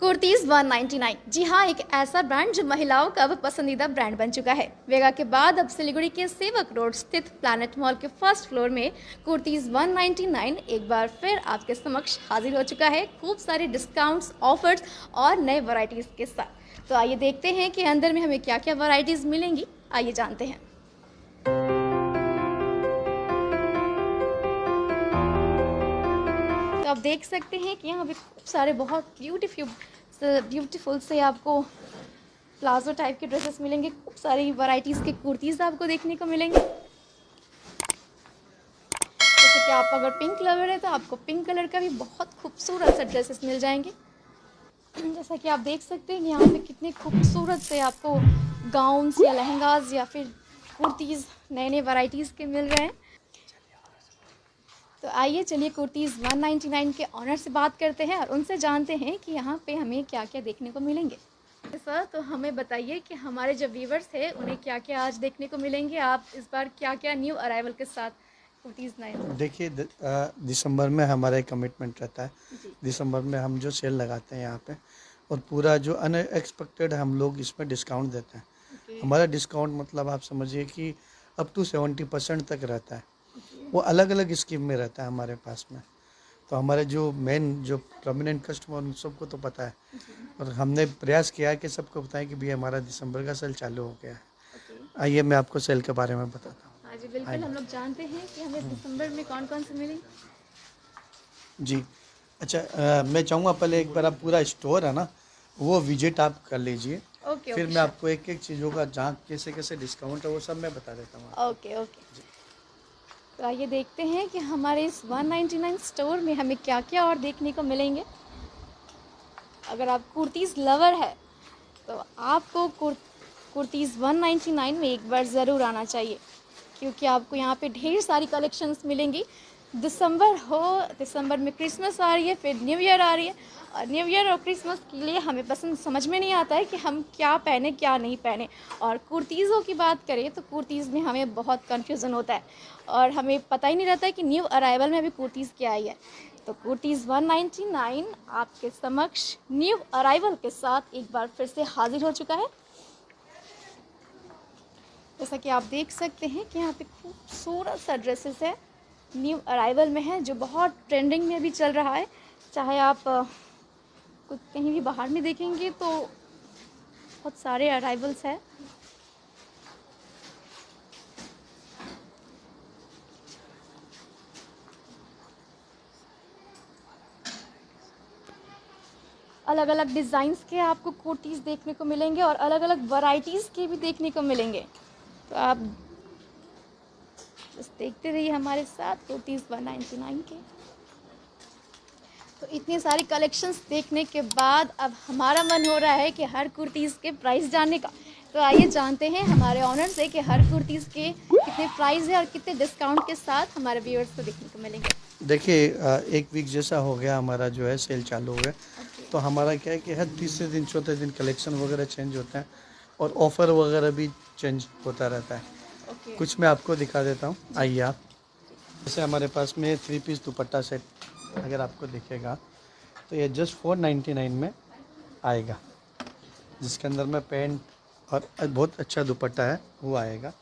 कुर्तीज़ 199। जी हाँ, एक ऐसा ब्रांड जो महिलाओं का अब पसंदीदा ब्रांड बन चुका है। वेगा के बाद अब सिलीगुड़ी के सेवक रोड स्थित प्लैनेट मॉल के फर्स्ट फ्लोर में कुर्तीज़ 199 एक बार फिर आपके समक्ष हाजिर हो चुका है, खूब सारे डिस्काउंट्स, ऑफर्स और नए वैरायटीज़ के साथ। तो आइए देखते हैं कि अंदर में हमें क्या क्या वैरायटीज़ मिलेंगी। आइए जानते हैं। तो आप देख सकते हैं कि यहाँ पे खूब सारे बहुत ब्यूटीफुल से आपको प्लाजो टाइप के ड्रेसेस मिलेंगे, खूब सारी वैरायटीज़ के कुर्तीज़ आपको देखने को मिलेंगे। जैसे कि आप अगर पिंक लवर है तो आपको पिंक कलर का भी बहुत खूबसूरत से ड्रेसेस मिल जाएंगे। जैसा कि आप देख सकते हैं यहाँ पे कितने खूबसूरत से आपको गाउन्स या लहंगाज या फिर कुर्तीज़ नए नए वैरायटीज़ के मिल रहे हैं। तो आइए चलिए कुर्तीज़ 199 के ऑनर से बात करते हैं और उनसे जानते हैं कि यहाँ पे हमें क्या क्या देखने को मिलेंगे। सर, तो हमें बताइए कि हमारे जो व्यूवर्स हैं उन्हें क्या क्या आज देखने को मिलेंगे। आप इस बार क्या क्या न्यू अराइवल के साथ कुर्तीज़ नए। देखिए दिसंबर में हमारा एक कमिटमेंट रहता है। जी। दिसंबर में हम जो सेल लगाते हैं यहाँ पे, और पूरा जो अनएक्सपेक्टेड हम लोग इसमें डिस्काउंट देते हैं। ओके। हमारा डिस्काउंट मतलब आप समझिए कि अप टू 70% तक रहता है। ओके। वो अलग अलग स्कीम में रहता है हमारे पास में। तो हमारे जो मेन जो प्रोमिनेंट कस्टमर उन सबको तो पता है, जी। और हमने प्रयास किया है कि सबको बताएं कि भैया हमारा दिसंबर का सेल चालू हो गया है। ओके। आइए मैं आपको सेल के बारे में बताता हूँ। हाँ जी, बिल्कुल आइए। हम लोग जानते हैं कि हमें दिसंबर में कौन कौन से मिलेंगे। जी। अच्छा, मैं चाहूँगा पहले एक बार आप पूरा स्टोर है ना, वो विजिट आप कर लीजिए। ओके फिर ओके मैं श्योर। आपको एक एक चीज़ों का जहाँ कैसे कैसे डिस्काउंट है वो सब मैं बता देता हूँ आपको। Okay okay. तो आइए देखते हैं कि हमारे इस 199 स्टोर में हमें क्या क्या और देखने को मिलेंगे। अगर आप कुर्तीज़ लवर है तो आपको कुर्तीज़ 199 में एक बार ज़रूर आना चाहिए, क्योंकि आपको यहाँ पे ढेर सारी कलेक्शंस मिलेंगी। दिसंबर में क्रिसमस आ रही है, फिर न्यू ईयर आ रही है, और न्यू ईयर और क्रिसमस के लिए हमें पसंद समझ में नहीं आता है कि हम क्या पहने क्या नहीं पहने। और कुर्तीज़ों की बात करें तो कुर्तीज़ में हमें बहुत कन्फ्यूज़न होता है और हमें पता ही नहीं रहता है कि न्यू अराइवल में अभी कुर्तीज़ क्या आई है। तो कुर्तीज़ 199 आपके समक्ष न्यू अराइवल के साथ एक बार फिर से हाजिर हो चुका है। जैसा कि आप देख सकते हैं कि यहाँ पे खूबसूरत सा ड्रेसेस है, न्यू अराइवल में है, जो बहुत ट्रेंडिंग में भी चल रहा है। चाहे आप कुछ कहीं भी बाहर में देखेंगे तो बहुत सारे अराइवल्स हैं। अलग अलग डिज़ाइंस के आपको कुर्तीज़ देखने को मिलेंगे और अलग अलग वैरायटीज़ के भी देखने को मिलेंगे। तो आप बस देखते रहिए हमारे साथ कुर्तीज़ 199 के। तो इतने सारे कलेक्शंस देखने के बाद अब हमारा मन हो रहा है कि हर कुर्तीज़ के प्राइस जानने का। तो आइए जानते हैं हमारे ऑनर से कि हर कुर्तीज़ के कितने प्राइस है और कितने डिस्काउंट के साथ हमारे व्यूअर्स को देखने को मिलेंगे। देखिए, एक वीक जैसा हो गया हमारा जो है सेल चालू हो गया। ओके। तो हमारा क्या है कि हर तीसरे दिन चौथे दिन कलेक्शन वगैरह चेंज होता है, और ऑफ़र वगैरह भी चेंज होता रहता है। ओके। कुछ मैं आपको दिखा देता हूँ, आइए आप। जैसे हमारे पास में 3 पीस दुपट्टा सेट अगर आपको दिखेगा तो ये जस्ट 499 में आएगा, जिसके अंदर में पैंट और बहुत अच्छा दुपट्टा है वो आएगा।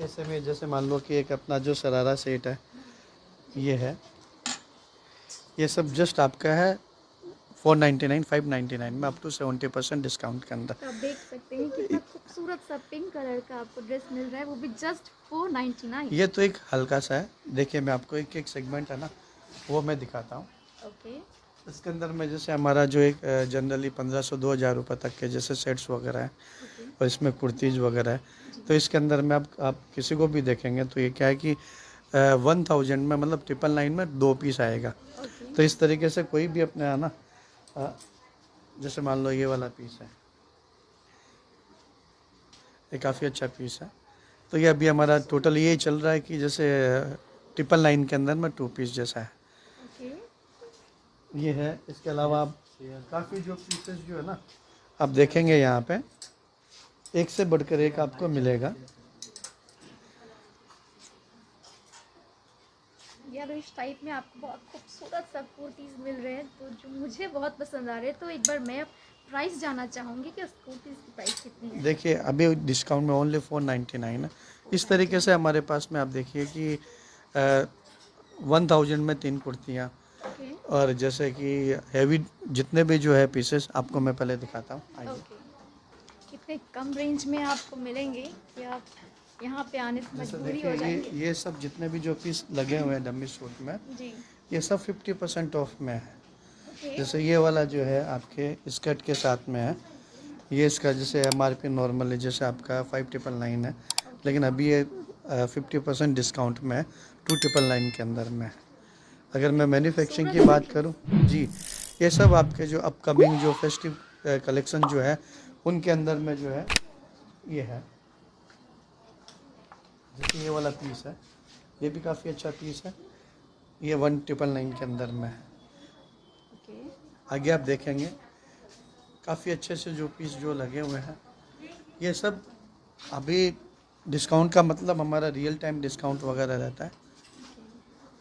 ऐसे में जैसे मान लो कि एक अपना जो शरारा सेट है ये है, ये सब जस्ट आपका है 499 599 में, अप टू 70% डिस्काउंट के अंदर। तो आप देख सकते हैं कितना खूबसूरत सा पिंक कलर का आपको ड्रेस मिल रहा है, वो भी जस्ट 499। ये तो एक हल्का सा है। देखिए मैं आपको एक एक सेगमेंट है ना वो मैं दिखाता हूँ। ओके। इसके अंदर में जैसे हमारा जो एक जनरली 1500 2000 रुपये तक के जैसे सेट्स वगैरह हैं, ओके। और इसमें कुर्तीज़ वगैरह है। तो इसके अंदर में आप किसी को भी देखेंगे तो ये क्या है कि 1000 में मतलब 999 में 2 पीस आएगा। ओके। तो इस तरीके से कोई भी अपने है ना, जैसे मान लो ये वाला पीस है, ये काफ़ी अच्छा पीस है। तो ये अभी हमारा टोटल ये चल रहा है कि जैसे 999 के अंदर में 2 पीस जैसा है ओके। ये है। इसके अलावा आप काफ़ी जो पीसेस जो है ना आप देखेंगे यहाँ पे, एक से बढ़कर एक आपको मिलेगा। या तो इस टाइप में आपको बहुत खूबसूरत सब कुर्तीज़ मिल रहे हैं, तो जो मुझे बहुत पसंद आ रहे हैं। तो एक बार मैं प्राइस जानना चाहूँगी कि उस कुर्तीज़ की प्राइस कितनी है। देखिए अभी डिस्काउंट में ओनली 499 है। इस तरीके से हमारे पास में आप देखिए कि 1000 में 3 कुर्तियाँ, ओके और जैसे कि हैवी जितने भी जो है पीसेस आपको मैं पहले दिखाता हूँ, आइए। ओके। कितने कम रेंज में आपको मिलेंगे कि आप यहाँ पे आने से जैसे मजबूरी देखिए हो जाएंगे। ये सब जितने भी जो पीस लगे हुए हैं डमी सूट में, जी ये सब 50% ऑफ में है। ओके जैसे ये वाला जो है आपके स्कर्ट के साथ में है, ये इसका जैसे MRP नॉर्मल है जैसे आपका 5999 है, लेकिन अभी ये 50% डिस्काउंट में है 2999 के अंदर में है। अगर मैं मैन्युफैक्चरिंग की बात करूं जी, ये सब आपके जो अपकमिंग जो फेस्टिव कलेक्शन जो है उनके अंदर में जो है ये है। जैसे ये वाला पीस है, ये भी काफ़ी अच्छा पीस है, ये 1999 के अंदर में है। ओके आगे आप देखेंगे काफ़ी अच्छे से जो पीस जो लगे हुए हैं, ये सब अभी डिस्काउंट का मतलब हमारा रियल टाइम डिस्काउंट वगैरह रहता है।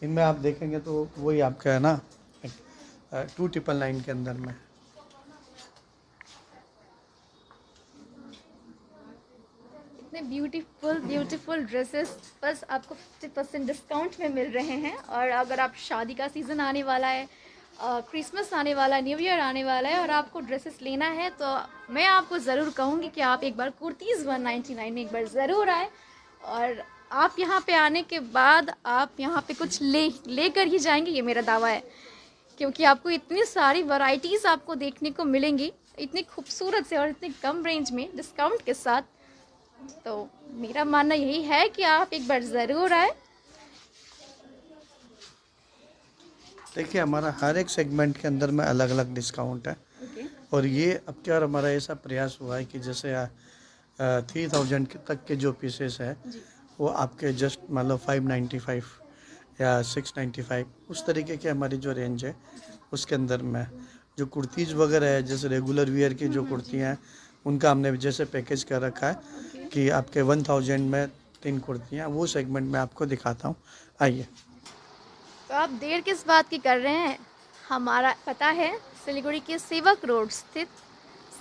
इनमें आप देखेंगे तो वही आपका है ना 2999 के अंदर में। इतने ब्यूटीफुल ब्यूटीफुल ड्रेसेस बस आपको 50% डिस्काउंट में मिल रहे हैं। और अगर आप शादी का सीज़न आने वाला है, क्रिसमस आने वाला है, न्यू ईयर आने वाला है और आपको ड्रेसेस लेना है, तो मैं आपको ज़रूर कहूँगी कि आप एक बार कुर्तीज़ 199 में एक बार ज़रूर आए। और आप यहाँ पे आने के बाद आप यहाँ पे कुछ लेकर ही जाएंगे, ये मेरा दावा है। क्योंकि आपको इतनी सारी वैरायटीज़ आपको देखने को मिलेंगी, इतनी खूबसूरत से और इतने कम रेंज में डिस्काउंट के साथ। तो मेरा मानना यही है कि आप एक बार ज़रूर आए। देखिए हमारा हर एक सेगमेंट के अंदर में अलग अलग डिस्काउंट है, ओके और ये अब क्या हमारा ऐसा प्रयास हुआ है कि जैसे 3000 तक के जो पीसेस है जी वो आपके जस्ट मान लो 595 या 695 उस तरीके की हमारी जो रेंज है उसके अंदर में जो कुर्तीज़ वगैरह है, जैसे रेगुलर वियर की जो कुर्तियाँ हैं उनका हमने जैसे पैकेज कर रखा है ओके। कि आपके 1000 में 3 कुर्तियाँ, वो सेगमेंट में आपको दिखाता हूँ, आइए। तो आप देर किस बात की कर रहे हैं। हमारा पता है सिलीगुड़ी के सेवक रोड स्थित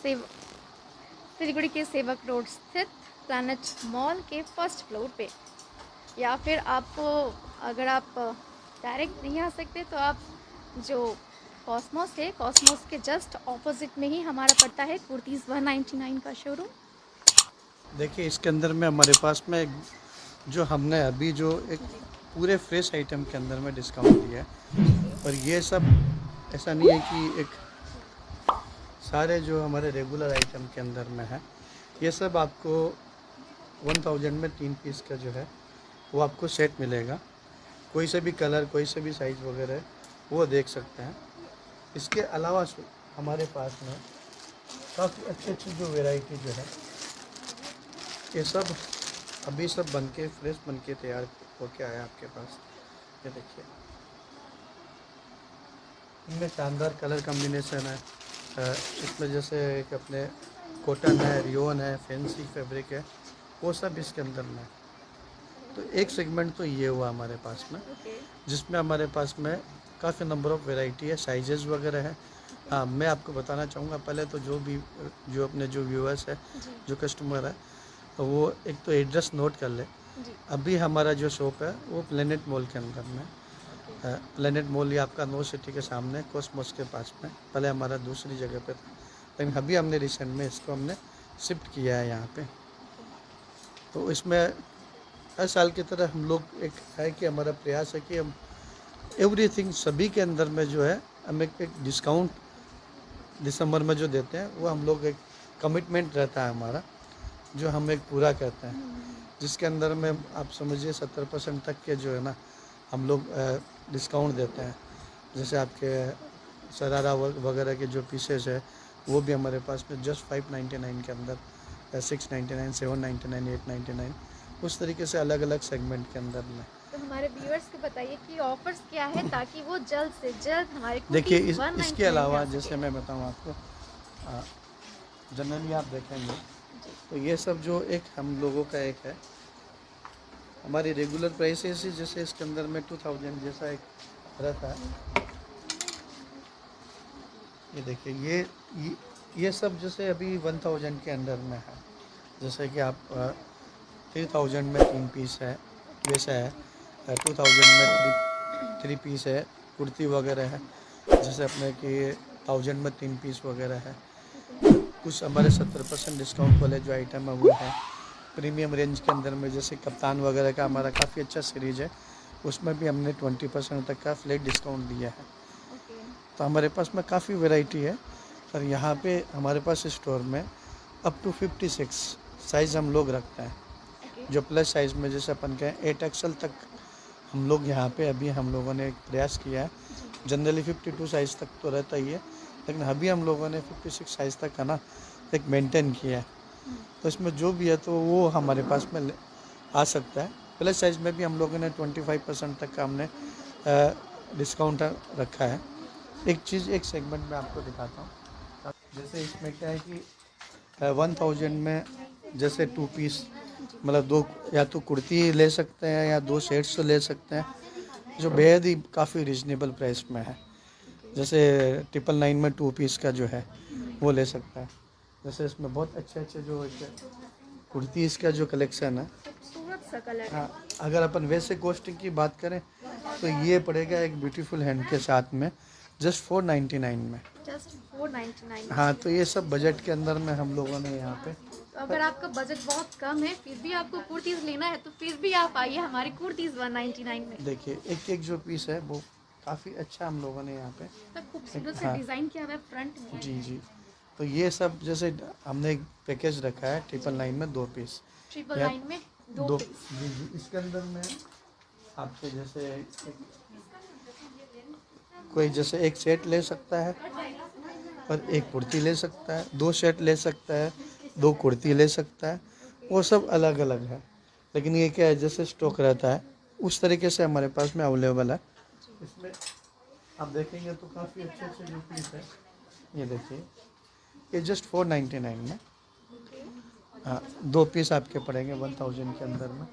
सेव सिलीगुड़ी के सेवक रोड स्थित प्लैनेट मॉल के फर्स्ट फ्लोर पे, या फिर आपको अगर आप डायरेक्ट नहीं आ सकते तो आप जो कॉस्मोस है, कॉस्मोस के जस्ट ऑपोजिट में ही हमारा पड़ता है कुर्तीज़ 199 का शोरूम। देखिए इसके अंदर में हमारे पास में जो हमने अभी जो एक पूरे फ्रेश आइटम के अंदर में डिस्काउंट दिया है, और ये सब ऐसा नहीं है कि एक सारे जो हमारे रेगुलर आइटम के अंदर में है, ये सब आपको 1000 में 3 पीस का जो है वो आपको सेट मिलेगा। कोई से भी कलर, कोई से भी साइज़ वगैरह वो देख सकते हैं। इसके अलावा हमारे पास में काफ़ी अच्छी अच्छी जो वैरायटी जो है, ये सब अभी सब बन के फ्रेश बन के तैयार होके आया आपके पास। ये देखिए इनमें शानदार कलर कम्बिनेशन है। इसमें जैसे एक अपने कॉटन है, रियोन है, फैंसी फैब्रिक है, वो सब इसके अंदर में है। तो एक सेगमेंट तो ये हुआ हमारे पास में, ओके जिसमें हमारे पास में काफ़ी नंबर ऑफ़ वैरायटी है, साइजेस वगैरह है। हाँ, मैं आपको बताना चाहूँगा पहले तो जो अपने जो व्यूअर्स है, जी जो कस्टमर है, तो वो एक तो एड्रेस नोट कर ले। जी अभी हमारा जो शॉप है वो प्लेनेट मॉल के अंदर में ओके है। प्लेनेट मॉल ये आपका नो सिटी के सामने कॉस्मोस के पास में, पहले हमारा दूसरी जगह पे था, लेकिन अभी हमने रिसेंट में इसको हमने शिफ्ट किया है यहाँ पे। तो इसमें हर साल की तरह हम लोग एक है कि हमारा प्रयास है कि हम एवरीथिंग सभी के अंदर में जो है हम एक डिस्काउंट दिसंबर में जो देते हैं वो हम लोग एक कमिटमेंट रहता है हमारा, जो हम एक पूरा करते हैं, जिसके अंदर में आप समझिए 70% तक के जो है ना हम लोग डिस्काउंट देते हैं। जैसे आपके शरारा वगैरह के जो पीसेस है वो भी हमारे पास में जस्ट 599 के अंदर, 699, 799, 899, उस तरीके से अलग अलग सेगमेंट के अंदर में। तो हमारे व्यूअर्स को बताइए कि ऑफर्स क्या है ताकि वो जल्द से जल्द हमारे देखिए कुर्तीज़ इसके 199 अलावा पे आ जैसे सके। मैं बताऊँ आपको, जनरली आप देखेंगे तो ये सब जो एक हम लोगों का एक है, हमारी रेगुलर प्राइसेस ही जैसे इसके अंदर में 2000 जैसा एक रहता है। ये देखिए ये सब जैसे अभी 1000 के अंडर में है। जैसे कि आप 3000 में 3 पीस है, वैसा है 2000 में 3 पीस है, कुर्ती वगैरह है। जैसे अपने कि 1000 में 3 पीस वगैरह है। कुछ हमारे 70% डिस्काउंट वाले जो आइटम है वो है। प्रीमियम रेंज के अंदर में जैसे कप्तान वगैरह का हमारा काफ़ी अच्छा सीरीज़ है, उसमें भी हमने 20% तक का फ्लैट डिस्काउंट दिया है। ओके। तो हमारे पास में काफ़ी वैरायटी है। और यहाँ पे हमारे पास स्टोर में अप टू 56 साइज़ हम लोग रखते हैं। ओके। जो प्लस साइज़ में जैसे अपन कहें 8 एक्सल तक हम लोग यहाँ पे अभी हम लोगों ने एक प्रयास किया है। जनरली 52 साइज़ तक तो रहता ही है, लेकिन अभी हम लोगों ने 56 साइज़ तक का ना एक मेंटेन किया है। तो इसमें जो भी है तो वो हमारे पास में आ सकता है। प्लस साइज़ में भी हम लोगों ने 25% तक का हमने डिस्काउंट रखा है। एक चीज़ एक सेगमेंट में आपको दिखाता हूँ। जैसे इसमें क्या है कि 1000 में जैसे 2 पीस मतलब 2 या तो कुर्ती ले सकते हैं या 2 सेट्स ले सकते हैं, जो बेहद ही काफ़ी रिजनेबल प्राइस में है। जैसे 999 में 2 पीस का जो है वो ले सकता है। जैसे इसमें बहुत अच्छे अच्छे जो कुर्ती इसका जो कलेक्शन है, खूबसूरत सा कलर है। हाँ, अगर अपन वैसे कॉस्टिंग की बात करें तो ये पड़ेगा एक ब्यूटीफुल हैंड के साथ में जस्ट 499 में। जस्ट 499। हाँ, तो ये सब बजट के अंदर में हम लोगों ने यहाँ पे। तो अगर आपका बजट बहुत कम है फिर भी आपको कुर्तीज़ लेना है तो फिर भी आप आइए हमारी कुर्तीज़ 199 में। देखिए एक एक जो पीस है वो काफ़ी अच्छा हम लोगों ने यहाँ पे। तो खूबसूरत से हाँ डिज़ाइन किया हुआ है फ्रंट में। जी जी, तो ये सब जैसे हमने एक पैकेज रखा है 999 में 2 पीस। 999 में 2 दो पीस। जी जी, इसके अंदर में आपके जैसे कोई जैसे एक सेट ले सकता है और एक कुर्ती ले सकता है, 2 सेट ले सकता है, 2 कुर्ती ले सकता है, वो सब अलग अलग है। लेकिन ये क्या है जैसे स्टॉक रहता है उस तरीके से हमारे पास में अवेलेबल है। इसमें आप देखेंगे तो काफ़ी अच्छे अच्छे जो पीस है, ये देखिए ये जस्ट 499 में। हाँ, 2 पीस आपके पड़ेंगे 1000 के अंदर में।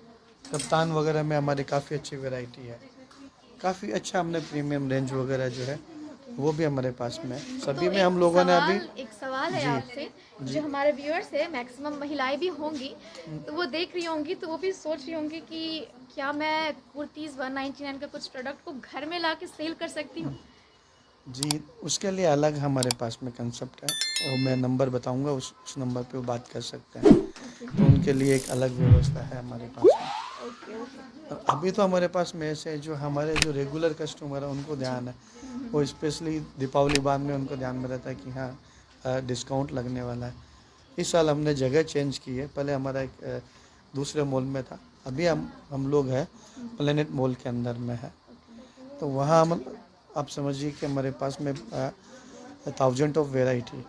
कप्तान वगैरह में हमारी काफ़ी अच्छी वैरायटी है। काफ़ी अच्छा हमने प्रीमियम रेंज वगैरह जो है वो भी हमारे पास में है। सभी तो में हम लोगों ने अभी एक सवाल है जी आपसे, जो हमारे व्यूअर्स है मैक्सिमम महिलाएं भी होंगी, तो वो देख रही होंगी तो वो भी सोच रही होंगी कि क्या मैं कुर्तीज़ 199 का कुछ प्रोडक्ट को घर में ला के सेल कर सकती हूँ? जी, उसके लिए अलग हमारे पास में कंसेप्ट है और मैं नंबर बताऊंगा, उस नंबर पे वो बात कर सकते हैं। तो उनके लिए एक अलग व्यवस्था है हमारे पास में। Okay okay. और अभी तो हमारे पास में ऐसे जो हमारे जो रेगुलर कस्टमर है उनको ध्यान है, वो स्पेशली दीपावली बाद में उनको ध्यान में रहता है कि हाँ डिस्काउंट लगने वाला है। इस साल हमने जगह चेंज की है। पहले हमारा एक दूसरे मॉल में था, अभी हम लोग हैं प्लेनेट मॉल के अंदर में है। तो वहाँ हम आप समझिए कि हमारे पास में 1000 ऑफ वेराइटी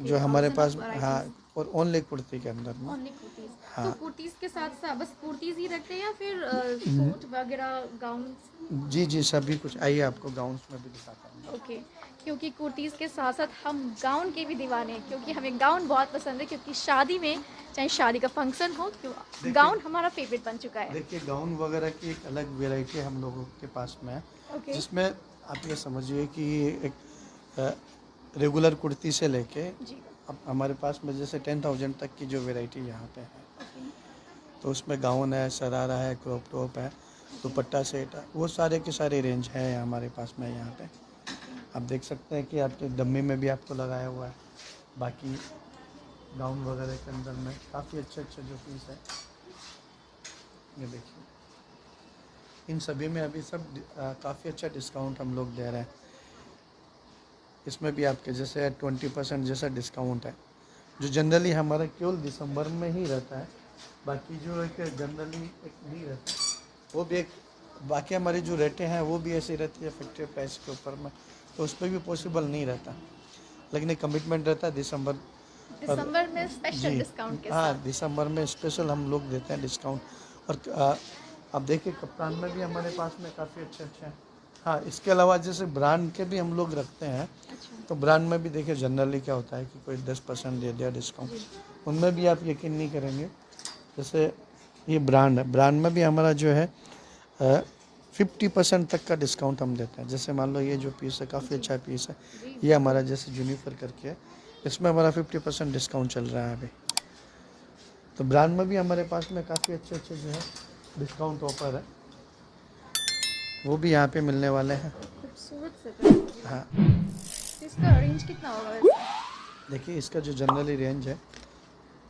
जो हमारे पास, हाँ, और ओनली कुर्ती के अंदर में। ओनली कुर्तीज़। हाँ तो कुर्तीज़ के साथ साथ बस कुर्तीज़ ही रखते हैं या फिर सूट वगैरह गाउन्स? जी जी, सभी कुछ। आइए आपको गाउन्स में भी दिखाता हूँ। ओके। क्योंकि कुर्तीज़ के साथ साथ हम गाउन के भी दीवाने हैं, क्योंकि हमें गाउन बहुत पसंद है, क्योंकि शादी में चाहे शादी का फंक्शन हो क्यों गाउन हमारा फेवरेट बन चुका है। देखिए गाउन वगैरह की एक अलग वेराइटी हम लोगों के पास में है, ओके। जिसमें आप ये समझिए कि एक रेगुलर कुर्ती से लेके जी। अब हमारे पास में जैसे 10,000 तक की जो वेराइटी यहाँ पे है, ओके। तो उसमें गाउन है, शरारा है, क्रॉप टॉप है, दुपट्टा सेट है, वो सारे के सारे रेंज है हमारे पास में यहाँ पे। आप देख सकते हैं कि आपके डम्मी में भी आपको लगाया हुआ है। बाकी गाउन वगैरह के अंदर में काफ़ी अच्छे अच्छे जो पीस है, ये देखिए इन सभी में अभी सब काफ़ी अच्छा डिस्काउंट हम लोग दे रहे हैं। इसमें भी आपके जैसे 20% जैसा डिस्काउंट है, जो जनरली हमारा केवल दिसंबर में ही रहता है। बाकी जो एक जनरली एक नहीं रहता, वो भी एक बाकी हमारी जो रेटें हैं वो भी ऐसी रहती है फैक्ट्री प्राइस के ऊपर में, तो उस पर भी पॉसिबल नहीं रहता। लेकिन एक कमिटमेंट रहता है दिसंबर में स्पेशल जी डिस्काउंट के हाँ, साथ। दिसंबर में स्पेशल हम लोग देते हैं डिस्काउंट। और आप देखिए कप्तान में भी हमारे पास में काफ़ी अच्छे अच्छे हैं। हाँ, इसके अलावा जैसे ब्रांड के भी हम लोग रखते हैं, अच्छा। तो ब्रांड में भी देखिए जनरली क्या होता है कि कोई 10% दे दिया डिस्काउंट, उनमें भी आप यकीन नहीं करेंगे। जैसे ये ब्रांड है, ब्रांड में भी हमारा जो है 50% तक का डिस्काउंट हम देते हैं। जैसे मान लो ये जो पीस है काफ़ी अच्छा पीस है, ये हमारा जैसे जूनिफर करके है, इसमें हमारा 50% डिस्काउंट चल रहा है अभी। तो ब्रांड में भी हमारे पास में काफ़ी अच्छे अच्छे जो है डिस्काउंट ऑफर है, वो भी यहाँ पे मिलने वाले हैं। खूबसूरत से हाँ, इसका रेंज कितना होगा वैसे? देखिए इसका जो जनरली रेंज है,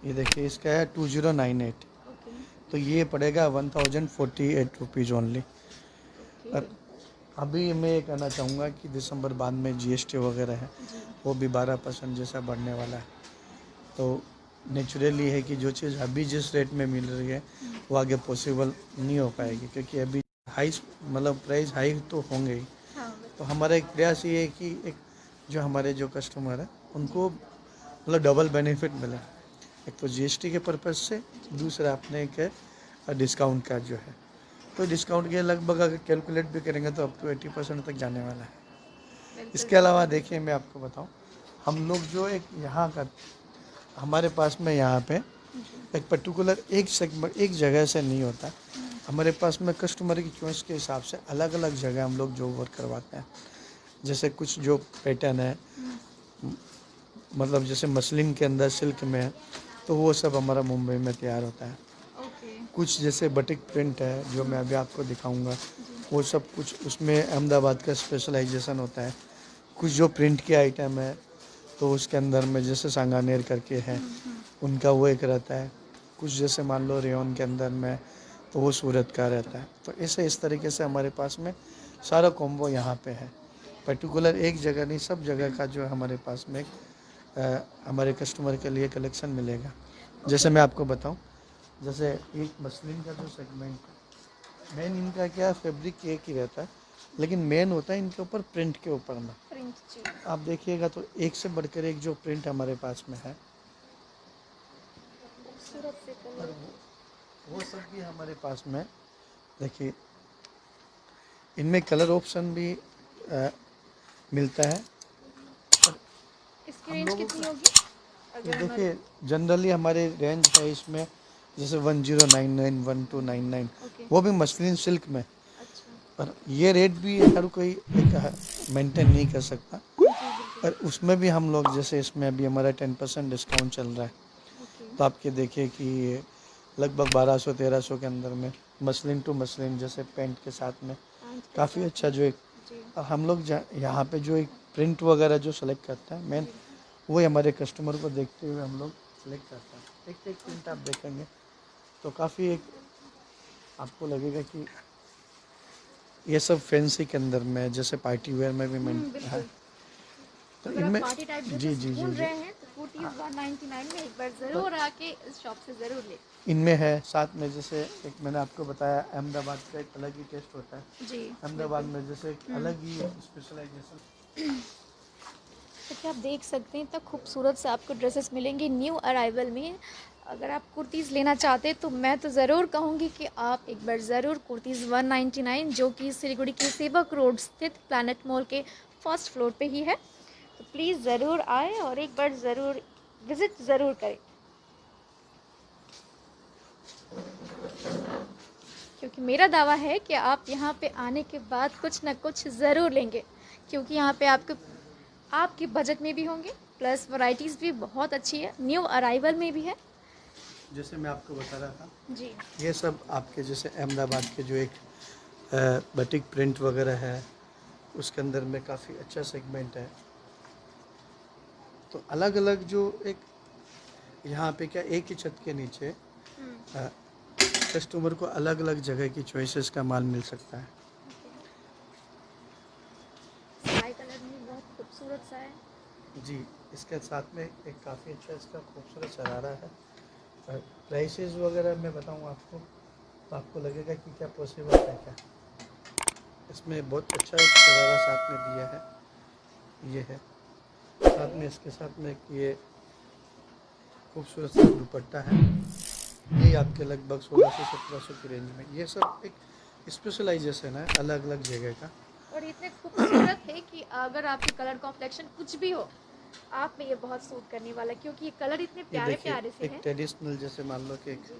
ये देखिए इसका है 2098, ओके तो ये पड़ेगा 1048 रुपीज़ ओनली। ओके और अभी मैं ये कहना चाहूँगा कि दिसंबर बाद में जीएसटी वगैरह है, जी वो भी 12% जैसा बढ़ने वाला है। तो नेचुरली है कि जो चीज़ अभी जिस रेट में मिल रही है वो आगे पॉसिबल नहीं हो पाएगी, क्योंकि अभी हाई मतलब प्राइस हाई तो होंगे ही। हाँ तो हमारा एक प्रयास ये है कि एक जो हमारे जो कस्टमर है उनको मतलब डबल बेनिफिट मिले, एक तो जीएसटी के पर्पज़ से, दूसरा अपने एक डिस्काउंट का जो है। तो डिस्काउंट के लगभग अगर कैलकुलेट भी करेंगे तो अप टू 80% तक जाने वाला है। इसके अलावा देखिए मैं आपको बताऊं, हम लोग जो एक यहाँ का हमारे पास में यहाँ पे एक पर्टिकुलर एक सेगमेंट एक जगह से नहीं होता, हमारे पास में कस्टमर की चॉइस के हिसाब से अलग अलग जगह हम लोग जो वर्क करवाते हैं। जैसे कुछ जो पैटर्न है, मतलब जैसे मसलिन के अंदर सिल्क में है, तो वो सब हमारा मुंबई में तैयार होता है। ओके कुछ जैसे बटिक प्रिंट है जो मैं अभी आपको दिखाऊंगा, जी वो सब कुछ उसमें अहमदाबाद का स्पेशलाइजेशन होता है। कुछ जो प्रिंट के आइटम है तो उसके अंदर में जैसे सांगानेर करके है, उनका वो एक रहता है। कुछ जैसे मान लो रेयन के अंदर में तो वो सूरत का रहता है। तो ऐसे इस तरीके से हमारे पास में सारा कॉम्बो यहाँ पे है, पर्टिकुलर एक जगह नहीं, सब जगह का जो है हमारे पास में हमारे कस्टमर के लिए कलेक्शन मिलेगा। जैसे मैं आपको बताऊं, जैसे एक मसलिन का जो सेगमेंट है, मेन इनका क्या फैब्रिक एक ही रहता है, लेकिन मेन होता है इनके ऊपर प्रिंट के ऊपर में। प्रिंट जी आप देखिएगा तो एक से बढ़कर एक जो प्रिंट हमारे पास में है, खूबसूरत से और कलर वो सब भी हमारे पास में देखिए, इनमें कलर ऑप्शन भी मिलता है। और इसकी हम रेंज लोगों कितनी का होगी ये अगर हमारे देखिए जनरली हमारे रेंज है इसमें जैसे 1099 1299, ओके वो भी मसलिन सिल्क में। अच्छा पर ये रेट भी हर कोई एक मेंटेन नहीं कर सकता, जी बिल्कुल पर उसमें भी हम लोग जैसे इसमें अभी हमारा 10% डिस्काउंट चल रहा है। ओके तो आपके देखिए कि लगभग 1200-1300 के अंदर में मसलिन टू मसलिन जैसे पेंट के साथ में पैंट के काफ़ी साथ अच्छा में जो एक जी हम लोग यहाँ पे जो एक प्रिंट वगैरह जो सेलेक्ट करते हैं मेन, जी वही हमारे कस्टमर को देखते हुए हम लोग सेलेक्ट करते हैं। एक एक प्रिंट आप ओके देखेंगे तो काफ़ी एक आपको लगेगा कि ये सब फैंसी के अंदर में जैसे पार्टी वेयर में भी है। बिल्कुल तो अगर आप इनमें पार्टी टाइप जी ड्रेसेस जी जी ढूंढ जी रहे हैं तो कुर्तीज़ 199 में एक बार तो ज़रूर आके इस शॉप से ज़रूर ले इनमें है साथ में जैसे एक मैंने आपको बताया अहमदाबाद का एक अलग ही टेस्ट होता है। जी अहमदाबाद बिल्कुल में जैसे एक अलग ही स्पेशलाइजेशन। तो क्या आप देख सकते हैं इतना खूबसूरत से आपको ड्रेसेस मिलेंगी न्यू अराइवल में। अगर आप कुर्तीज़ लेना चाहते हैं तो मैं तो ज़रूर कहूँगी कि आप एक बार ज़रूर कुर्तीज़ 199 जो कि सिलीगुड़ी के सेवक रोड स्थित प्लैनेट मॉल के फर्स्ट फ्लोर पे ही है, तो प्लीज़ ज़रूर आए और एक बार ज़रूर विज़िट ज़रूर करें, क्योंकि मेरा दावा है कि आप यहाँ पे आने के बाद कुछ ना कुछ ज़रूर लेंगे, क्योंकि यहाँ पे आपको आपके बजट में भी होंगे, प्लस वैरायटीज़ भी बहुत अच्छी है, न्यू अराइवल में भी है। जैसे मैं आपको बता रहा था, जी ये सब आपके जैसे अहमदाबाद के जो एक बटिक प्रिंट वगैरह है, उसके अंदर में काफ़ी अच्छा सेगमेंट है। तो अलग अलग जो एक यहाँ पे क्या एक ही छत के नीचे कस्टमर को अलग अलग जगह की चॉइसेस का माल मिल सकता है। स्काई कलर भी बहुत खूबसूरत सा है। जी, इसके साथ में एक काफ़ी अच्छा इसका खूबसूरत शरारा है। प्राइसेस वगैरह मैं बताऊँ आपको तो आपको लगेगा कि क्या पॉसिबल है क्या। इसमें बहुत अच्छा एक शरारा साथ में दिया है, ये है। साथ में इसके साथ में एक ये खूबसूरत सा दुपट्टा है, ये आपके लगभग 1600-1700 की रेंज में। ये सब एक स्पेशलाइजेशन है अलग अलग जगह का। और इतने खूबसूरत है कि अगर आपकी कलर कॉम्प्लेक्शन कुछ भी हो, आप में ये बहुत सूट करने वाला है, क्योंकि ये कलर इतने ये प्यारे देखिए प्यारे से एक हैं। ट्रेडिशनल जैसे मान लो कि एक जी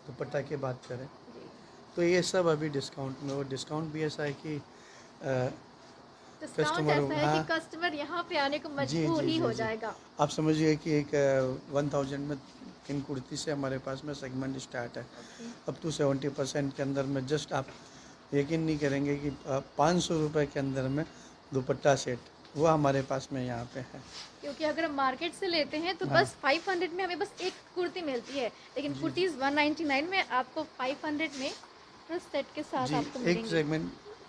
दुपट्टा की बात करें जी तो ये सब अभी डिस्काउंट में, और डिस्काउंट भी ऐसा है कि डिस्काउंट कस्टमर, ऐसा है हाँ कि कस्टमर यहाँ पे आने को जी मजबूर जी ही जी हो जी, जाएगा। आप समझिए कि एक 1000 में इन कुर्ती से हमारे पास में सेगमेंट स्टार्ट है ओके। अप टू 70% के अंदर में। जस्ट आप यकीन नहीं करेंगे कि 500 रुपये के अंदर में दुपट्टा सेट वो हमारे पास में यहाँ पे है। क्योंकि अगर हम मार्केट से लेते हैं तो हाँ बस 500 में हमें बस एक कुर्ती मिलती है, लेकिन जी कुर्तीज़ 199 में आपको 500 में प्लस सेट के साथ जी, आपको मिलेंगी।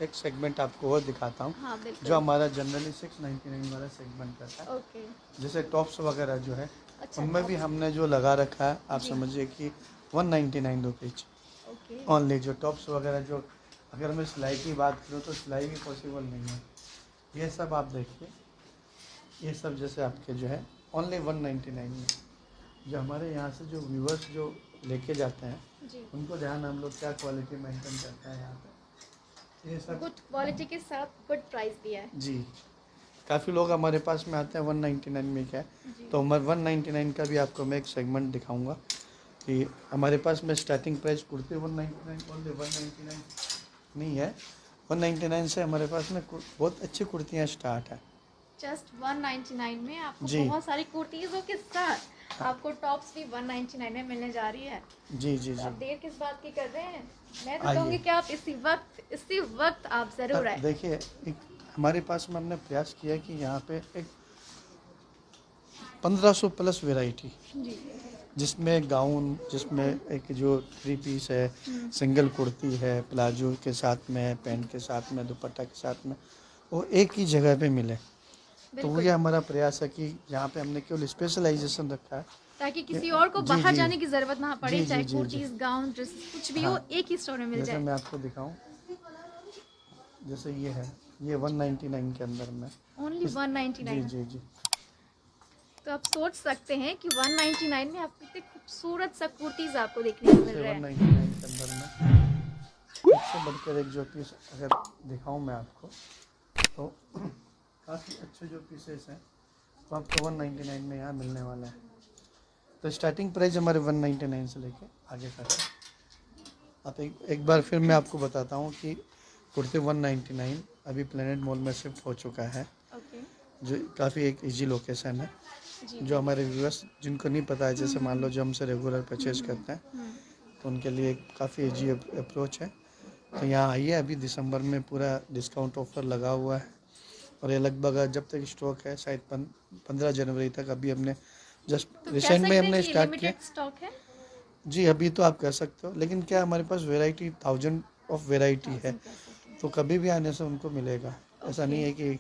एक सेगमेंट आपको और दिखाता हूँ हाँ जो बिल्कुल। हमारा जनरली 699 वाला सेगमेंट रहता है। ओके। जैसे टॉप्स वगैरह जो है अच्छा उनमें भी टॉप्स। हमने जो लगा रखा है, आप जी। समझिए कि 199 रुपीज ओके। ओनली। जो टॉप्स वगैरह जो, अगर मैं सिलाई की बात करूँ तो सिलाई भी पॉसिबल नहीं है। ये सब आप देखिए, ये सब जैसे आपके जो है ओनली 199 में। जो हमारे यहाँ से जो व्यूवर्स जो लेके जाते हैं जी। उनको ध्यान हम लोग क्या क्वालिटी मेंटेन करते हैं यहाँ पे, ये सब। गुड क्वालिटी के साथ गुड प्राइस दिया है। जी, काफ़ी लोग हमारे पास में आते हैं 199 में क्या है, जी। तो मैं 199 का भी आपको मैं एक सेगमेंट दिखाऊंगा कि हमारे पास में स्टार्टिंग प्राइस कुर्ती 199 ओनली 199 नहीं है। 199 से हमारे पास में बहुत अच्छी कुर्तियाँ स्टार्ट है। जस्ट 199 में आपको जी बहुत सारी कुर्तीज़ों के साथ आपको टॉप्स भी 199 में मिलने जा रही है। जी जी तो जी, आप देर किस बात की कर रहे हैं? मैं तो आइए। कहूँगी कि आप इसी वक्त आप ज़रूर आए। देखिए, एक हमारे पास में हमने प्रयास किया कि यहाँ पे एक 1500 प्लस वैरायटी, जी। जिसमें गाउन, जिसमें एक जो 3 पीस है, सिंगल कुर्ती है, प्लाजो के साथ में, पैंट के साथ में, दुपट्टा के साथ में, वो एक ही जगह पे मिले। तो वो बिल्कुल। ये हमारा प्रयास है कि यहाँ पे हमने केवल स्पेशलाइजेशन रखा है। ताकि किसी और को जी बाहर जी जाने की ज़रूरत ना पड़े, जी चाहे जी जी जी, कुर्तीज़, गाउन, ड्रेसेस कुछ भी हो हाँ, एक ही स्टोर में मिल जैसे जाए। मैं आपको दिखाऊं, जैसे ये है, ये 199 के अंदर में ओनली जी 199। जी जी, तो आप सोच सकते हैं कि 199 में आपको इतने खूबसूरत सा कुर्तीज़ आपको देखने को मिल जैसे रहे हैं। 199 के अंदर में इससे बढ़कर एक जो पीस अगर दिखाऊं मैं आपको, तो काफ़ी अच्छे जो पीसेस हैं वो आपको 199 में यहाँ मिलने वाला है। तो स्टार्टिंग प्राइस हमारे 199 से लेके आगे तक है। आप एक बार फिर मैं आपको बताता हूँ कि कुर्ती 199 अभी प्लेनेट मॉल में शिफ्ट हो चुका है, ओके। जो काफ़ी एक इजी लोकेशन है। जी। जो हमारे व्यूअर्स जिनको नहीं पता है, जैसे मान लो जो हमसे रेगुलर परचेज करते हैं, तो उनके लिए काफ़ी इजी अप्रोच है। तो यहाँ आइए, अभी दिसंबर में पूरा डिस्काउंट ऑफर लगा हुआ है, और ये लगभग जब तक स्टॉक है शायद 15 जनवरी तक। अभी हमने जस्ट तो कह रिसेंट में सकते हैं हमने कि स्टार्ट किया। लिमिटेड स्टॉक है। जी, अभी तो आप कह सकते हो, लेकिन क्या हमारे पास वैरायटी 1000 ऑफ वैरायटी है, 1000 कह सकते हैं। तो कभी भी आने से उनको मिलेगा। ऐसा ओके। नहीं है कि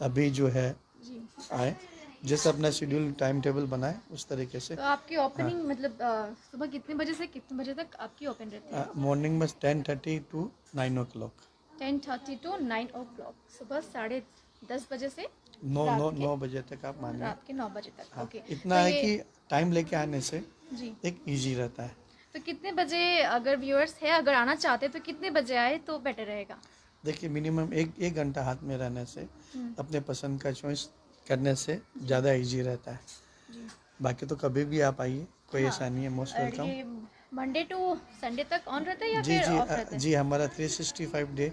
अभी जो है जी। आए, जैसे अपना शेड्यूल टाइम टेबल बनाए उस तरीके से। तो आपकी हाँ, ओपनिंग मतलब सुबह कितने बजे से कितने बजे तक आपकी ओपन रहती है? मॉर्निंग में 10:30 to 9 o'clock। 10:30 to 9 O clock, सुबह 10:30 बजे से नौ नौ रात के 9 बजे तक आप मानिए। 9 बजे तक। हाँ, ओके। इतना तो है ये कि टाइम लेके आने से जी, एक इजी रहता है। तो कितने बजे अगर व्यूअर्स है अगर आना चाहते हैं तो कितने बजे आए तो बेटर रहेगा? देखिए, मिनिमम एक घंटा हाथ में रहने से, हम्म, अपने पसंद का चॉइस करने से जी ज़्यादा इजी रहता है। जी। बाकी तो कभी भी आप आइए, कोई हाँ, ऐसा नहीं है, मोस्ट और वेलकम। ये मंडे टू संडे तक ऑन रहता है या जी फिर जी ऑफ रहता है? जी, हमारा 365 डे,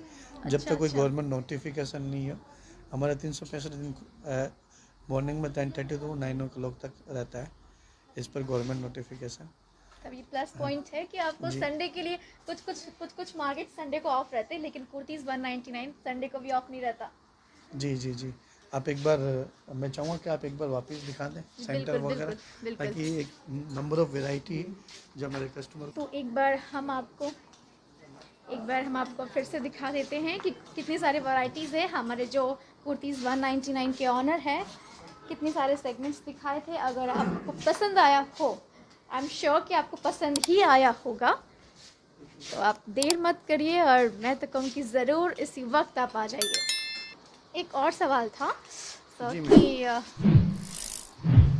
जब अच्छा तक कोई अच्छा। गवर्नमेंट नोटिफिकेशन नहीं हो, हमारा 365 दिन मॉर्निंग में 10:30 टू 9 o'clock तक रहता है, इस पर गवर्नमेंट नोटिफिकेशन। तब ये प्लस हाँ पॉइंट है कि आपको जी संडे के लिए कुछ मार्केट संडे को ऑफ रहते हैं, लेकिन कुर्तीज़ 199 संडे को भी ऑफ नहीं रहता। जी जी जी, आप एक बार, मैं चाहूँगा कि आप एक बार वापस दिखा दें जी सेंटर बिल्कुल वगैरह, बिल्कुल बिल्कुल। ताकि एक नंबर ऑफ वेराइटी जो हमारे कस्टमर। तो एक बार हम आपको फिर से दिखा देते हैं कि कितनी सारी वैरायटीज़ है हमारे जो कुर्तीज़ 199 के ऑनर है। कितने सारे सेगमेंट्स दिखाए थे, अगर आपको पसंद आया हो, आई एम श्योर कि आपको पसंद ही आया होगा, तो आप देर मत करिए और मैं तो कहूँ कि ज़रूर इसी वक्त आप आ जाइए। एक और सवाल था सर जी कि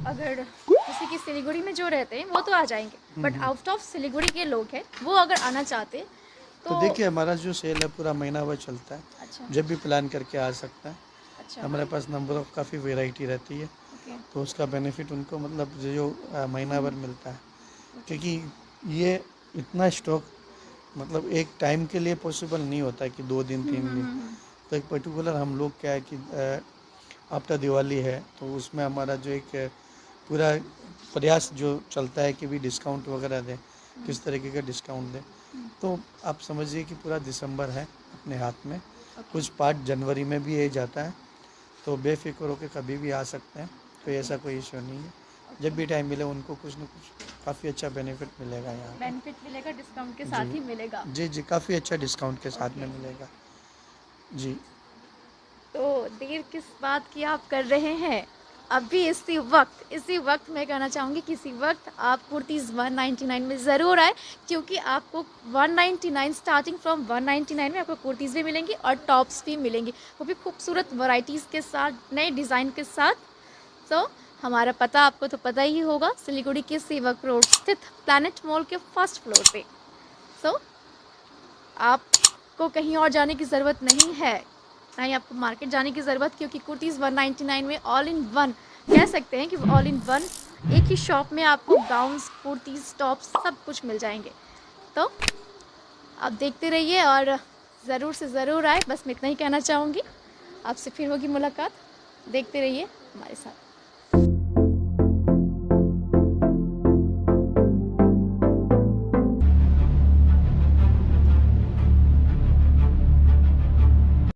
अगर जैसे कि सिलीगुड़ी में जो रहते हैं वो तो आ जाएंगे, बट आउट ऑफ सिलीगुड़ी के लोग हैं वो अगर आना चाहते तो तो। देखिए, हमारा जो सेल है पूरा महीना भर चलता है, अच्छा जब भी प्लान करके आ सकता है। अच्छा। हमारे पास नंबर ऑफ काफ़ी वेराइटी रहती है, ओके तो उसका बेनिफिट उनको मतलब जो महीना भर मिलता है, ओके। क्योंकि ये इतना स्टॉक मतलब एक टाइम के लिए पॉसिबल नहीं होता है कि 2 दिन 3 दिन। तो एक पर्टिकुलर हम लोग क्या है कि आफ्टर दिवाली है तो उसमें हमारा जो एक पूरा प्रयास जो चलता है कि भी डिस्काउंट वगैरह दें, किस तरीके का डिस्काउंट दें। तो आप समझिए कि पूरा दिसंबर है अपने हाथ में, कुछ पार्ट जनवरी में भी ये जाता है, तो बेफिक्र होकर कभी भी आ सकते हैं, कोई ऐसा कोई इशू नहीं है। जब भी टाइम मिले उनको कुछ ना कुछ काफ़ी अच्छा बेनिफिट मिलेगा यहाँ पे। बेनिफिट मिलेगा, डिस्काउंट के साथ ही मिलेगा। जी जी, काफ़ी अच्छा डिस्काउंट के साथ में मिलेगा जी। तो देर किस बात की आप कर रहे हैं, अभी इसी वक्त मैं कहना चाहूँगी कि इसी वक्त आप कुर्तीज़ 199 में ज़रूर आए, क्योंकि आपको 199 स्टार्टिंग फ्रॉम 199 में आपको कुर्तीज़ भी मिलेंगी और टॉप्स भी मिलेंगी, वो भी खूबसूरत वैरायटीज़ के साथ, नए डिज़ाइन के साथ। तो हमारा पता आपको तो पता ही होगा, सिलीगुड़ी के सेवक रोड स्थित प्लैनेट मॉल के फर्स्ट फ्लोर पे। सो आपको कहीं और जाने की ज़रूरत नहीं है, ना ही आपको मार्केट जाने की ज़रूरत, क्योंकि कुर्तीज़ 199 में ऑल इन वन कह सकते हैं कि ऑल इन वन एक ही शॉप में आपको गाउन्स, कुर्तीज़, टॉप्स सब कुछ मिल जाएंगे। तो आप देखते रहिए और ज़रूर से ज़रूर आए, बस मैं इतना ही कहना चाहूँगी। आपसे फिर होगी मुलाकात, देखते रहिए हमारे साथ।